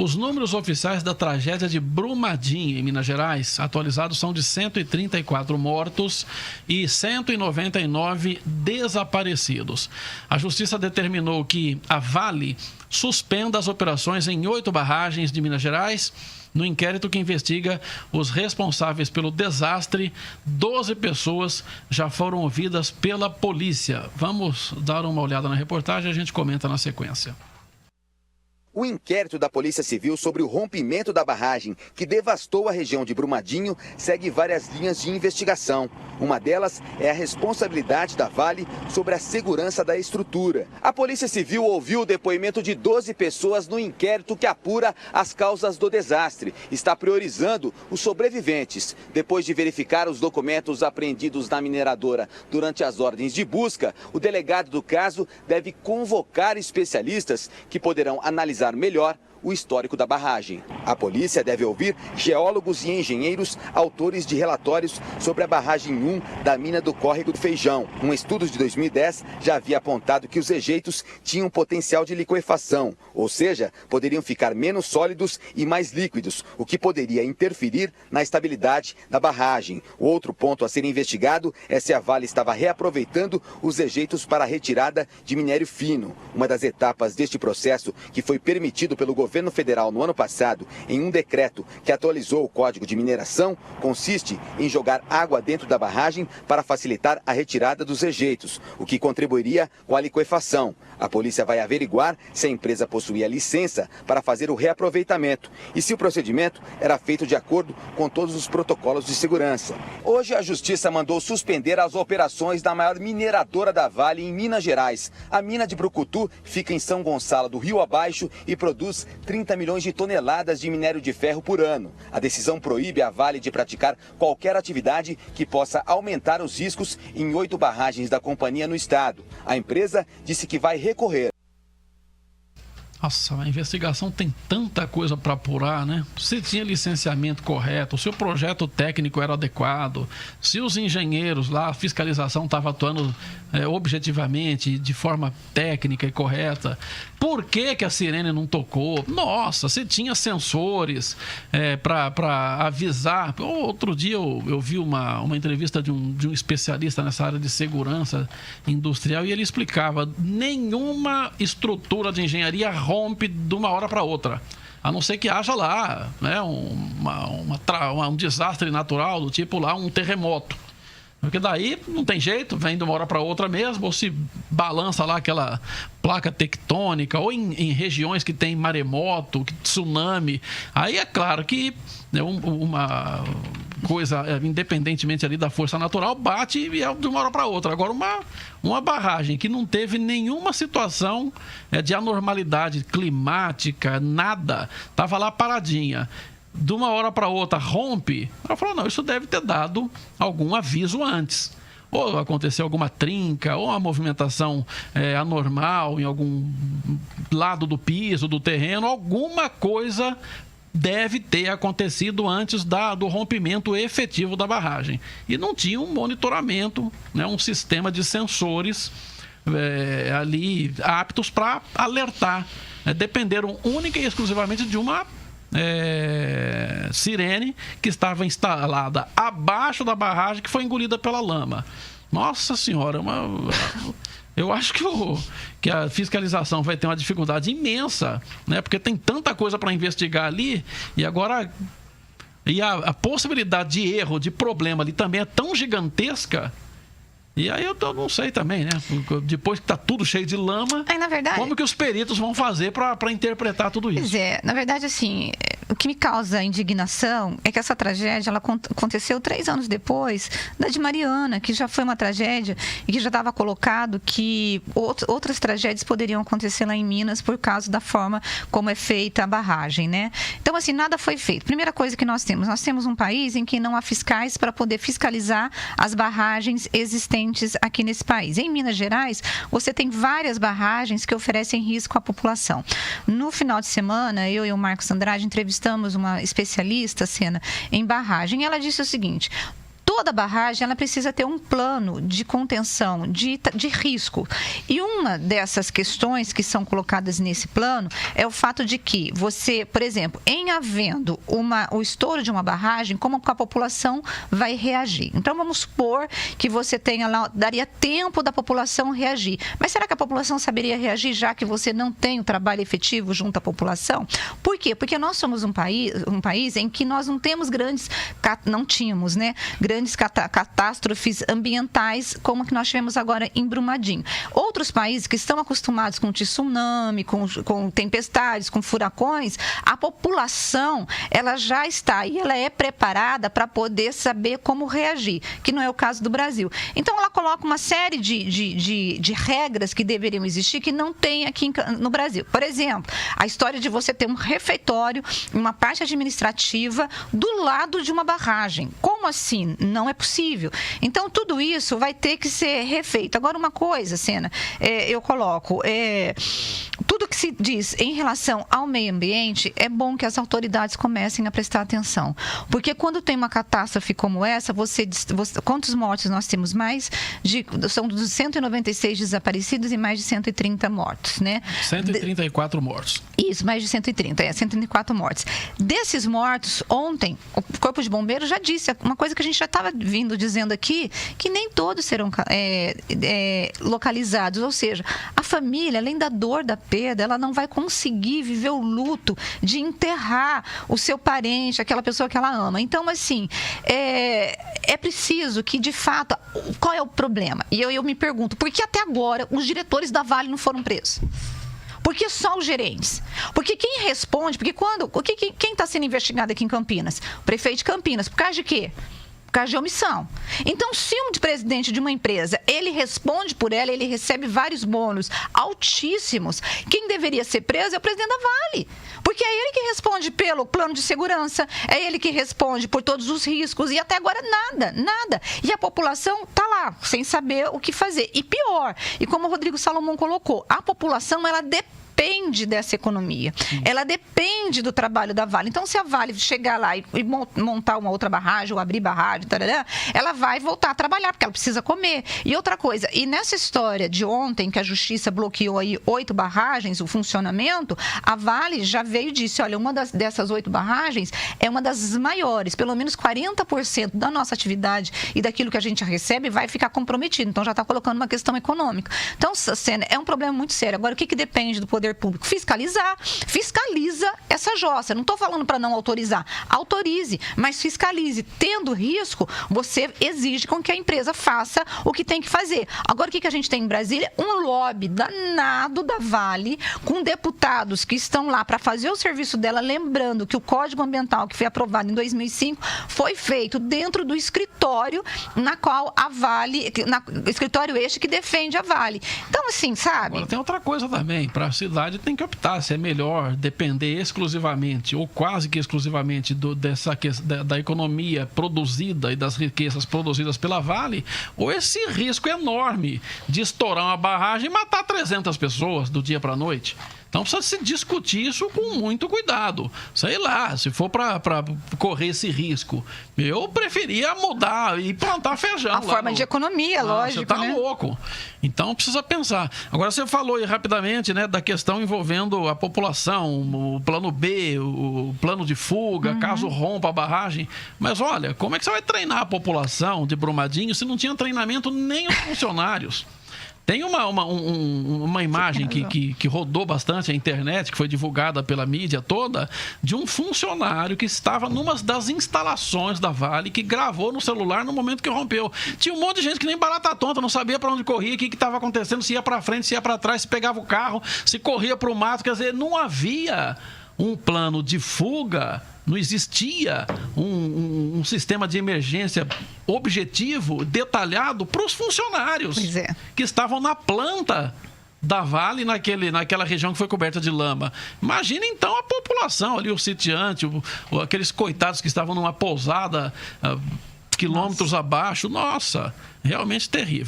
Os números oficiais da tragédia de Brumadinho, em Minas Gerais, atualizados são de 134 mortos e 199 desaparecidos. A Justiça determinou que a Vale suspenda as operações em 8 barragens de Minas Gerais. No inquérito que investiga os responsáveis pelo desastre, 12 pessoas já foram ouvidas pela polícia. Vamos dar uma olhada na reportagem e a gente comenta na sequência. O inquérito da Polícia Civil sobre o rompimento da barragem que devastou a região de Brumadinho segue várias linhas de investigação. Uma delas é a responsabilidade da Vale sobre a segurança da estrutura. A Polícia Civil ouviu o depoimento de 12 pessoas no inquérito que apura as causas do desastre. Está priorizando os sobreviventes. Depois de verificar os documentos apreendidos na mineradora durante as ordens de busca, o delegado do caso deve convocar especialistas que poderão analisar melhor o histórico da barragem. A polícia deve ouvir geólogos e engenheiros autores de relatórios sobre a barragem 1 da mina do Córrego do Feijão. Um estudo de 2010 já havia apontado que os rejeitos tinham potencial de liquefação, ou seja, poderiam ficar menos sólidos e mais líquidos, o que poderia interferir na estabilidade da barragem. O outro ponto a ser investigado é se a Vale estava reaproveitando os rejeitos para a retirada de minério fino. Uma das etapas deste processo que foi permitido pelo governo federal no ano passado, em um decreto que atualizou o Código de Mineração, consiste em jogar água dentro da barragem para facilitar a retirada dos rejeitos, o que contribuiria com a liquefação. A polícia vai averiguar se a empresa possuía licença para fazer o reaproveitamento e se o procedimento era feito de acordo com todos os protocolos de segurança. Hoje, a Justiça mandou suspender as operações da maior mineradora da Vale em Minas Gerais. A mina de Brucutu fica em São Gonçalo do Rio Abaixo e produz 30 milhões de toneladas de minério de ferro por ano. A decisão proíbe a Vale de praticar qualquer atividade que possa aumentar os riscos em 8 barragens da companhia no estado. A empresa disse que vai recorrer. Nossa, a investigação tem tanta coisa para apurar, né? Se tinha licenciamento correto, se o projeto técnico era adequado, se os engenheiros lá, a fiscalização estava atuando objetivamente, de forma técnica e correta. Por que a sirene não tocou? Nossa, se tinha sensores para avisar. Outro dia eu vi uma entrevista de um especialista nessa área de segurança industrial e ele explicava: nenhuma estrutura de engenharia rompe de uma hora para outra, a não ser que haja lá, né, um desastre natural, do tipo lá um terremoto. Porque daí não tem jeito, vem de uma hora para outra mesmo, ou se balança lá aquela placa tectônica, ou em regiões que tem maremoto, tsunami. Aí é claro que uma coisa, independentemente ali da força natural, bate e é de uma hora para outra. Agora, uma barragem que não teve nenhuma situação de anormalidade climática, nada, estava lá paradinha, de uma hora para outra rompe, ela falou: não, isso deve ter dado algum aviso antes. Ou aconteceu alguma trinca, ou uma movimentação anormal em algum lado do piso, do terreno, alguma coisa deve ter acontecido antes do rompimento efetivo da barragem. E não tinha um monitoramento, né, um sistema de sensores ali aptos para alertar. Dependeram única e exclusivamente de uma sirene que estava instalada abaixo da barragem, que foi engolida pela lama. Nossa senhora, eu acho que a fiscalização vai ter uma dificuldade imensa, né? Porque tem tanta coisa para investigar ali e agora a possibilidade de erro, de problema ali também é tão gigantesca. E aí eu não sei também, né? Depois que está tudo cheio de lama, na verdade, como que os peritos vão fazer para interpretar tudo isso? Pois é, na verdade, assim, o que me causa indignação é que essa tragédia ela aconteceu 3 anos depois da de Mariana, que já foi uma tragédia e que já estava colocado que outras tragédias poderiam acontecer lá em Minas por causa da forma como é feita a barragem, né? Então, assim, nada foi feito. Primeira coisa que nós temos um país em que não há fiscais para poder fiscalizar as barragens existentes aqui nesse país. Em Minas Gerais, você tem várias barragens que oferecem risco à população. No final de semana, eu e o Marcos Andrade entrevistamos uma especialista, Sena, em barragem. Ela disse o seguinte: toda barragem ela precisa ter um plano de contenção, de risco. E uma dessas questões que são colocadas nesse plano é o fato de que você, por exemplo, em havendo o estouro de uma barragem, como a população vai reagir? Então, vamos supor que você tenha lá, daria tempo da população reagir. Mas será que a população saberia reagir, já que você não tem o trabalho efetivo junto à população? Por quê? Porque nós somos um país em que nós não temos tínhamos, né, grandes catástrofes ambientais como que nós tivemos agora em Brumadinho. Outros países que estão acostumados com tsunami, com tempestades, com furacões, a população, ela já está e ela é preparada para poder saber como reagir, que não é o caso do Brasil. Então, ela coloca uma série de regras que deveriam existir que não tem aqui no Brasil. Por exemplo, a história de você ter um refeitório, uma parte administrativa do lado de uma barragem. Como assim? Não é possível. Então, tudo isso vai ter que ser refeito. Agora, uma coisa, Sena, eu coloco, tudo que se diz em relação ao meio ambiente, é bom que as autoridades comecem a prestar atenção. Porque quando tem uma catástrofe como essa, quantos mortos nós temos? São 196 desaparecidos e mais de 130 mortos, né? 134 mortos. Isso, mais de 134 mortes. Desses mortos, ontem, o Corpo de Bombeiros já disse uma coisa que a gente já estava vindo dizendo aqui, que nem todos serão localizados. Ou seja, a família, além da dor da perda, ela não vai conseguir viver o luto de enterrar o seu parente, aquela pessoa que ela ama. Então, assim, é preciso que, de fato, qual é o problema? E eu me pergunto, por que até agora os diretores da Vale não foram presos? Por que só os gerentes? Porque quem responde, quem está sendo investigado aqui em Campinas? O prefeito de Campinas, por causa de quê? Por causa de omissão. Então, se um presidente de uma empresa, ele responde por ela, ele recebe vários bônus altíssimos, quem deveria ser preso é o presidente da Vale. Porque é ele que responde pelo plano de segurança, é ele que responde por todos os riscos, e até agora nada. E a população está lá, sem saber o que fazer. E pior, e como o Rodrigo Salomão colocou, a população, ela depende dessa economia. Ela depende do trabalho da Vale. Então, se a Vale chegar lá e montar uma outra barragem, ou abrir barragem, ela vai voltar a trabalhar, porque ela precisa comer. E outra coisa, e nessa história de ontem, que a Justiça bloqueou aí 8 barragens, o funcionamento, a Vale já veio e disse, olha, uma dessas 8 barragens é uma das maiores, pelo menos 40% da nossa atividade e daquilo que a gente recebe vai ficar comprometido. Então, já está colocando uma questão econômica. Então, Sena, é um problema muito sério. Agora, o que depende do poder público? Fiscaliza essa jossa. Não estou falando para não autorizar. Autorize, mas fiscalize. Tendo risco, você exige com que a empresa faça o que tem que fazer. Agora, o que a gente tem em Brasília? Um lobby danado da Vale, com deputados que estão lá para fazer o serviço dela, lembrando que o Código Ambiental, que foi aprovado em 2005, foi feito dentro do escritório na qual a Vale, escritório este que defende a Vale. Então, assim, sabe? Agora, tem outra coisa também. Para a cidade tem que optar se é melhor depender exclusivamente ou quase que exclusivamente da economia produzida e das riquezas produzidas pela Vale, ou esse risco enorme de estourar uma barragem e matar 300 pessoas do dia para a noite. Então precisa se discutir isso com muito cuidado. Sei lá, se for para correr esse risco, eu preferia mudar e plantar feijão. A forma de economia, lógico. Você tá louco. Então precisa pensar. Agora você falou aí rapidamente, né, da questão envolvendo a população, o plano B, o plano de fuga, caso rompa a barragem. Mas olha, como é que você vai treinar a população de Brumadinho se não tinha treinamento nem os funcionários? Tem uma imagem que rodou bastante a internet, que foi divulgada pela mídia toda, de um funcionário que estava numa das instalações da Vale, que gravou no celular no momento que rompeu. Tinha um monte de gente que nem barata tonta, não sabia para onde corria, o que estava acontecendo, se ia para frente, se ia para trás, se pegava o carro, se corria para o mato. Quer dizer, não havia um plano de fuga, não existia um sistema de emergência objetivo, detalhado para os funcionários que estavam na planta da Vale, naquela região que foi coberta de lama. Imagina então a população ali, o sitiante, aqueles coitados que estavam numa pousada quilômetros abaixo. Nossa, realmente terrível.